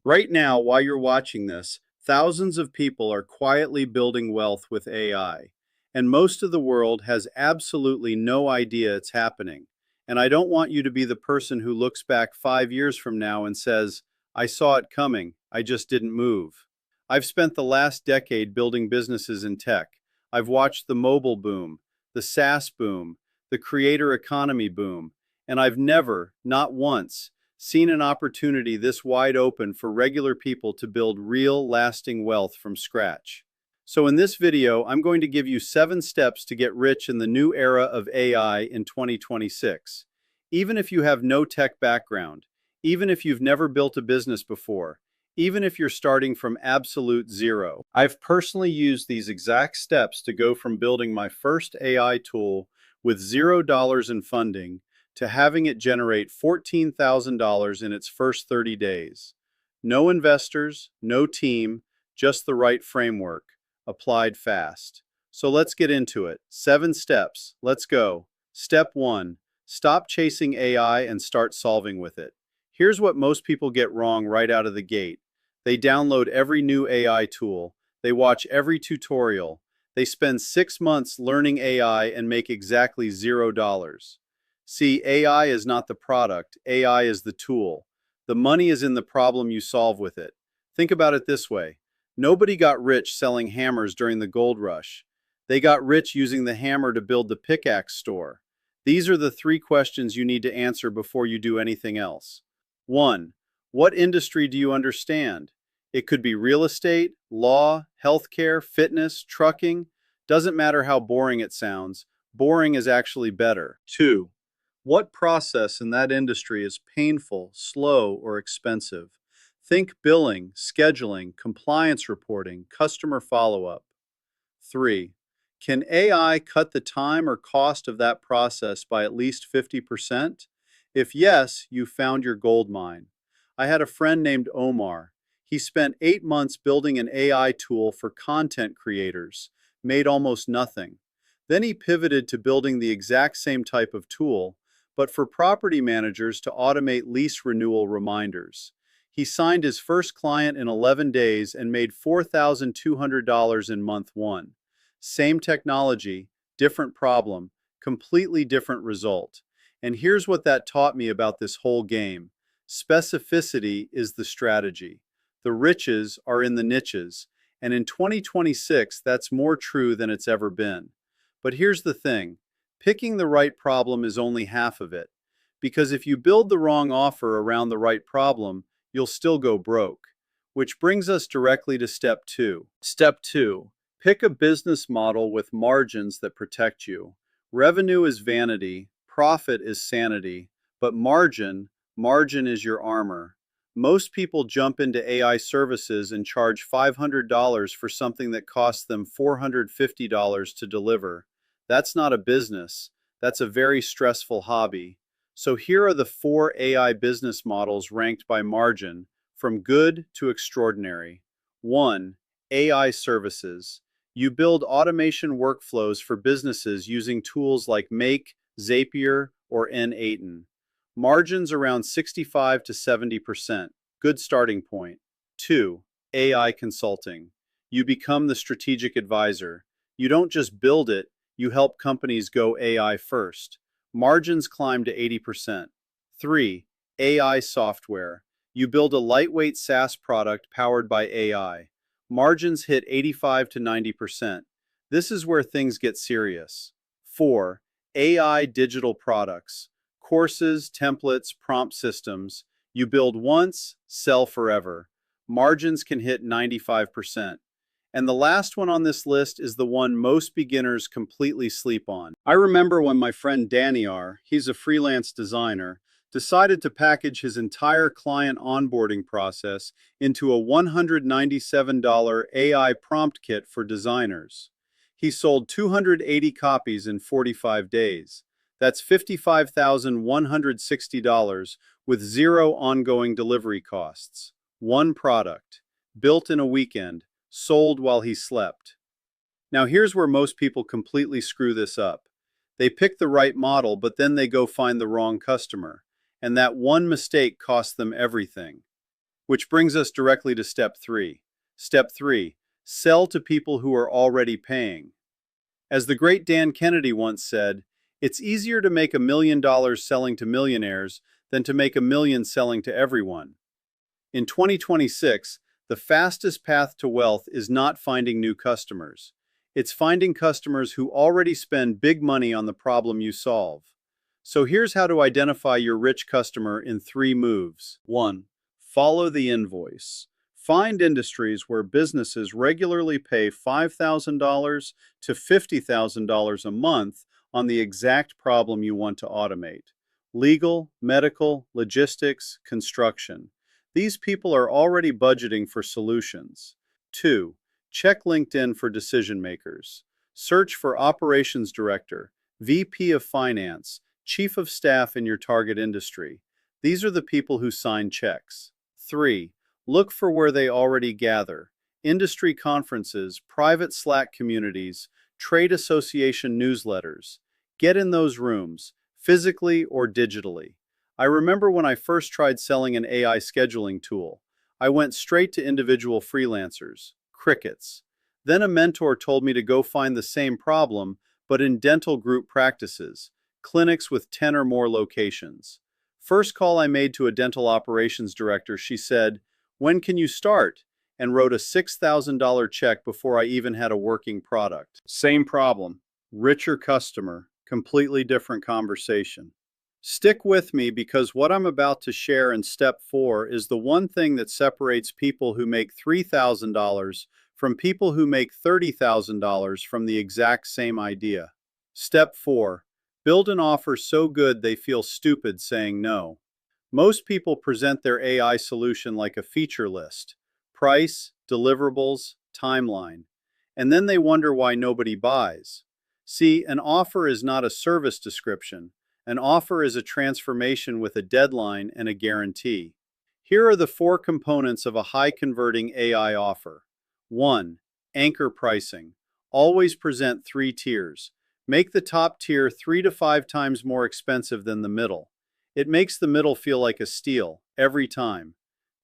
Right now, while you're watching this, thousands of people are quietly building wealth with AI, and most of the world has absolutely no idea it's happening. And I don't want you to be the person who looks back 5 years from now and says, I saw it coming, I just didn't move. I've spent the last decade building businesses in tech. I've watched the mobile boom, the SaaS boom, the creator economy boom, and I've never, not once, seen an opportunity this wide open for regular people to build real, lasting wealth from scratch. So in this video, I'm going to give you 7 steps to get rich in the new era of AI in 2026. Even if you have no tech background, even if you've never built a business before, even if you're starting from absolute zero, I've personally used these exact steps to go from building my first AI tool with $0 in funding to having it generate $14,000 in its first 30 days. No investors, no team, just the right framework, applied fast. So let's get into it. 7 steps. Let's go. Step 1. Stop chasing AI and start solving with it. Here's what most people get wrong right out of the gate. They download every new AI tool. They watch every tutorial. They spend 6 months learning AI and make exactly $0. See, AI is not the product, AI is the tool. The money is in the problem you solve with it. Think about it this way. Nobody got rich selling hammers during the gold rush. They got rich using the hammer to build the pickaxe store. These are the 3 questions you need to answer before you do anything else. 1. What industry do you understand? It could be real estate, law, healthcare, fitness, trucking. Doesn't matter how boring it sounds. Boring is actually better. 2. What process in that industry is painful, slow, or expensive? Think billing, scheduling, compliance reporting, customer follow-up. 3. Can AI cut the time or cost of that process by at least 50%? If yes, you found your gold mine. I had a friend named Omar. He spent 8 months building an AI tool for content creators, made almost nothing. Then he pivoted to building the exact same type of tool, but for property managers to automate lease renewal reminders. He signed his first client in 11 days and made $4,200 in month 1. Same technology, different problem, completely different result. And here's what that taught me about this whole game. Specificity is the strategy. The riches are in the niches, and in 2026, that's more true than it's ever been. But here's the thing. Picking the right problem is only half of it. Because if you build the wrong offer around the right problem, you'll still go broke. Which brings us directly to step 2. Step 2. Pick a business model with margins that protect you. Revenue is vanity, profit is sanity, but margin is your armor. Most people jump into AI services and charge $500 for something that costs them $450 to deliver. That's not a business. That's a very stressful hobby. So here are the 4 AI business models ranked by margin, from good to extraordinary. 1. AI services. You build automation workflows for businesses using tools like Make, Zapier, or N8n. Margins around 65 to 70%. Good starting point. 2. AI consulting. You become the strategic advisor. You don't just build it, you help companies go AI first. Margins climb to 80%. 3. AI software. You build a lightweight SaaS product powered by AI. Margins hit 85 to 90%. This is where things get serious. 4. AI digital products. Courses, templates, prompt systems. You build once, sell forever. Margins can hit 95%. And the last one on this list is the one most beginners completely sleep on. I remember when my friend Daniar, he's a freelance designer, decided to package his entire client onboarding process into a $197 AI prompt kit for designers. He sold 280 copies in 45 days. That's $55,160 with 0 ongoing delivery costs. One product, built in a weekend, sold while he slept. Now here's where most people completely screw this up. They pick the right model, but then they go find the wrong customer. And that one mistake costs them everything. Which brings us directly to step 3. Step 3. Sell to people who are already paying. As the great Dan Kennedy once said, it's easier to make $1 million selling to millionaires than to make 1 million selling to everyone. In 2026, the fastest path to wealth is not finding new customers. It's finding customers who already spend big money on the problem you solve. So here's how to identify your rich customer in 3 moves. 1. Follow the invoice. Find industries where businesses regularly pay $5,000 to $50,000 a month on the exact problem you want to automate. Legal, medical, logistics, construction. These people are already budgeting for solutions. 2. Check LinkedIn for decision makers. Search for operations director, VP of finance, chief of staff in your target industry. These are the people who sign checks. 3. Look for where they already gather. Industry conferences, private Slack communities, trade association newsletters. Get in those rooms, physically or digitally. I remember when I first tried selling an AI scheduling tool. I went straight to individual freelancers. Crickets. Then a mentor told me to go find the same problem, but in dental group practices, clinics with 10 or more locations. First call I made to a dental operations director, she said, "When can you start?" and wrote a $6,000 check before I even had a working product. Same problem, richer customer, completely different conversation. Stick with me because what I'm about to share in step 4 is the one thing that separates people who make $3,000 from people who make $30,000 from the exact same idea. Step 4. Build an offer so good they feel stupid saying no. Most people present their AI solution like a feature list: price, deliverables, timeline. And then they wonder why nobody buys. See, an offer is not a service description. An offer is a transformation with a deadline and a guarantee. Here are the 4 components of a high-converting AI offer. 1. Anchor pricing. Always present 3 tiers. Make the top tier 3 to 5 times more expensive than the middle. It makes the middle feel like a steal, every time.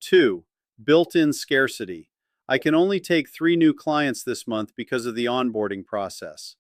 2. Built-in scarcity. I can only take 3 new clients this month because of the onboarding process.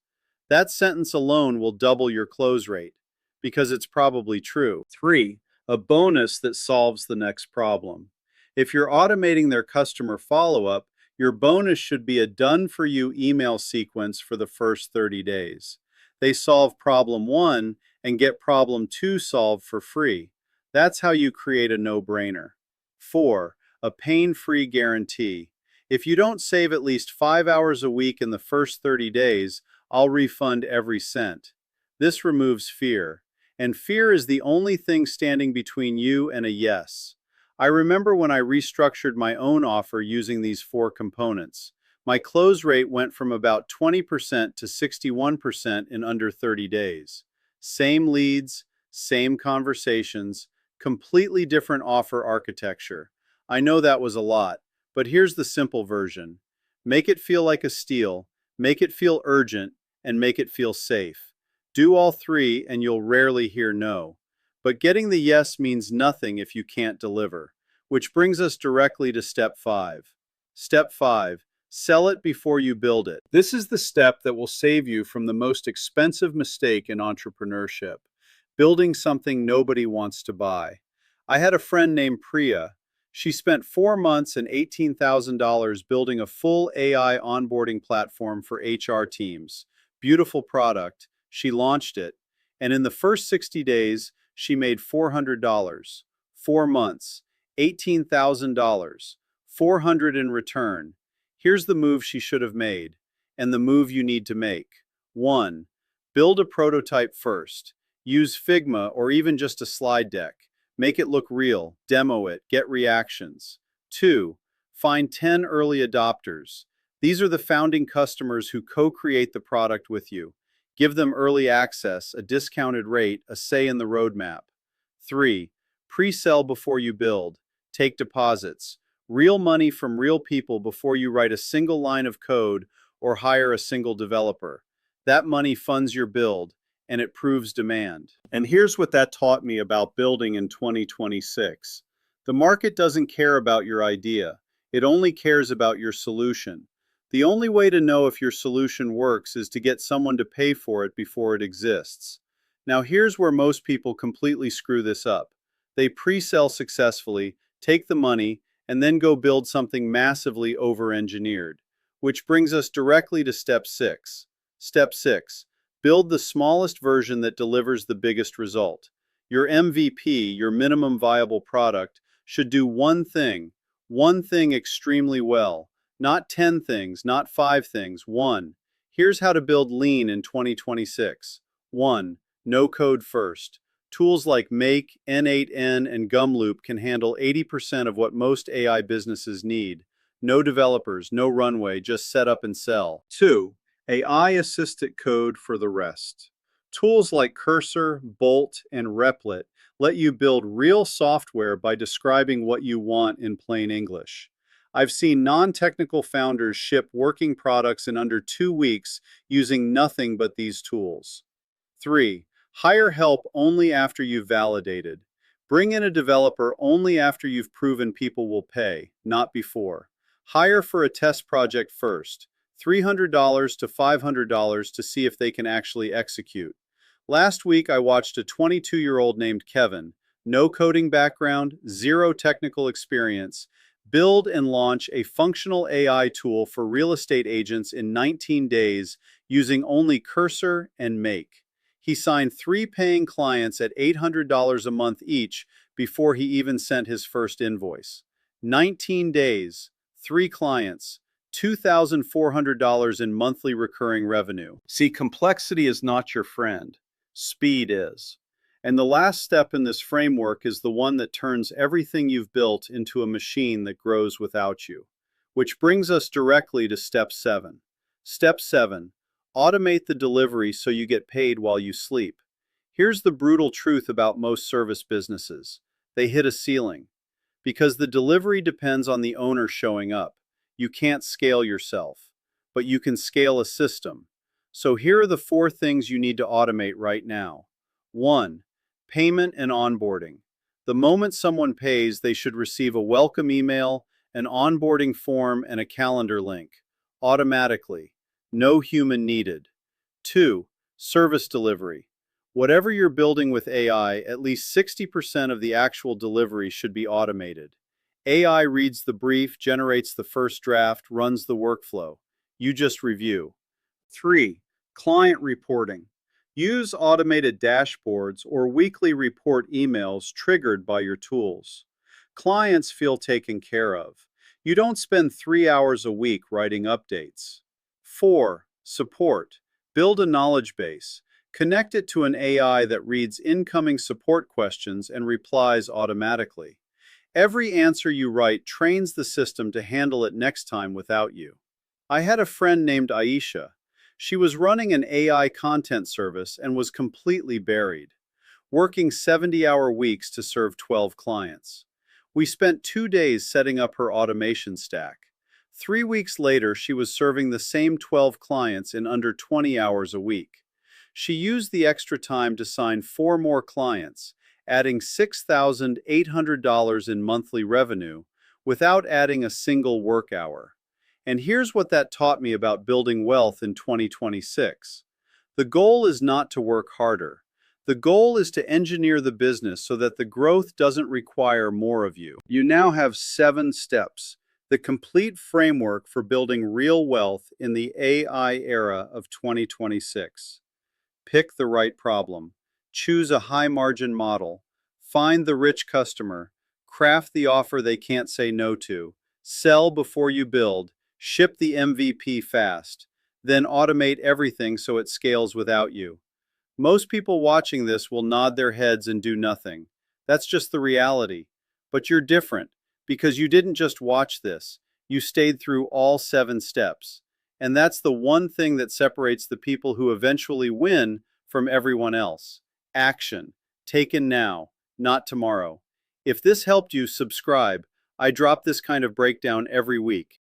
That sentence alone will double your close rate, because it's probably true. 3. A bonus that solves the next problem. If you're automating their customer follow-up, your bonus should be a done-for-you email sequence for the first 30 days. They solve problem 1 and get problem 2 solved for free. That's how you create a no-brainer. 4. A pain-free guarantee. If you don't save at least 5 hours a week in the first 30 days, I'll refund every cent. This removes fear. And fear is the only thing standing between you and a yes. I remember when I restructured my own offer using these 4 components. My close rate went from about 20% to 61% in under 30 days. Same leads, same conversations, completely different offer architecture. I know that was a lot, but here's the simple version. Make it feel like a steal, make it feel urgent, and make it feel safe. Do all 3 and you'll rarely hear no. But getting the yes means nothing if you can't deliver. Which brings us directly to step 5. Step 5. Sell it before you build it. This is the step that will save you from the most expensive mistake in entrepreneurship: building something nobody wants to buy. I had a friend named Priya. She spent 4 months and $18,000 building a full AI onboarding platform for HR teams. Beautiful product. She launched it, and in the first 60 days, she made $400. 4 months, $18,000, $400 in return. Here's the move she should have made, and the move you need to make. 1. Build a prototype first. Use Figma or even just a slide deck. Make it look real, demo it, get reactions. 2. Find 10 early adopters. These are the founding customers who co-create the product with you. Give them early access, a discounted rate, a say in the roadmap. 3. Pre-sell before you build. Take deposits. Real money from real people before you write a single line of code or hire a single developer. That money funds your build, and it proves demand. And here's what that taught me about building in 2026. The market doesn't care about your idea. It only cares about your solution. The only way to know if your solution works is to get someone to pay for it before it exists. Now, here's where most people completely screw this up. They pre-sell successfully, take the money, and then go build something massively over-engineered. Which brings us directly to step 6. Step 6. Build the smallest version that delivers the biggest result. Your MVP, your minimum viable product, should do one thing extremely well. Not 10 things, not 5 things, one. Here's how to build lean in 2026. 1. No code first. Tools like Make, N8N, and Gumloop can handle 80% of what most AI businesses need. No developers, no runway, just set up and sell. 2. AI-assisted code for the rest. Tools like Cursor, Bolt, and Replit let you build real software by describing what you want in plain English. I've seen non-technical founders ship working products in under 2 weeks using nothing but these tools. 3. Hire help only after you've validated. Bring in a developer only after you've proven people will pay, not before. Hire for a test project first, $300 to $500 to see if they can actually execute. Last week I watched a 22-year-old named Kevin, no coding background, zero technical experience, build and launch a functional AI tool for real estate agents in 19 days using only Cursor and Make. He signed 3 paying clients at $800 a month each before he even sent his first invoice. 19 days, 3 clients, $2,400 in monthly recurring revenue. See, complexity is not your friend. Speed is. And the last step in this framework is the one that turns everything you've built into a machine that grows without you. Which brings us directly to step 7. Step 7. Automate the delivery so you get paid while you sleep. Here's the brutal truth about most service businesses. They hit a ceiling. Because the delivery depends on the owner showing up. You can't scale yourself, but you can scale a system. So here are the 4 things you need to automate right now. 1. Payment and onboarding. The moment someone pays, they should receive a welcome email, an onboarding form, and a calendar link. Automatically. No human needed. 2. Service delivery. Whatever you're building with AI, at least 60% of the actual delivery should be automated. AI reads the brief, generates the first draft, runs the workflow. You just review. 3. Client reporting. Use automated dashboards or weekly report emails triggered by your tools. Clients feel taken care of. You don't spend 3 hours a week writing updates. 4. Support. Build a knowledge base. Connect it to an AI that reads incoming support questions and replies automatically. Every answer you write trains the system to handle it next time without you. I had a friend named Aisha. She was running an AI content service and was completely buried, working 70-hour weeks to serve 12 clients. We spent 2 days setting up her automation stack. 3 weeks later, she was serving the same 12 clients in under 20 hours a week. She used the extra time to sign 4 more clients, adding $6,800 in monthly revenue without adding a single work hour. And here's what that taught me about building wealth in 2026. The goal is not to work harder. The goal is to engineer the business so that the growth doesn't require more of you. You now have 7 steps, the complete framework for building real wealth in the AI era of 2026. Pick the right problem. Choose a high-margin model. Find the rich customer. Craft the offer they can't say no to. Sell before you build. Ship the MVP fast. Then automate everything so it scales without you. Most people watching this will nod their heads and do nothing. That's just the reality. But you're different, because you didn't just watch this. You stayed through all 7 steps. And that's the one thing that separates the people who eventually win from everyone else. Action. Taken now, not tomorrow. If this helped you, subscribe. I drop this kind of breakdown every week.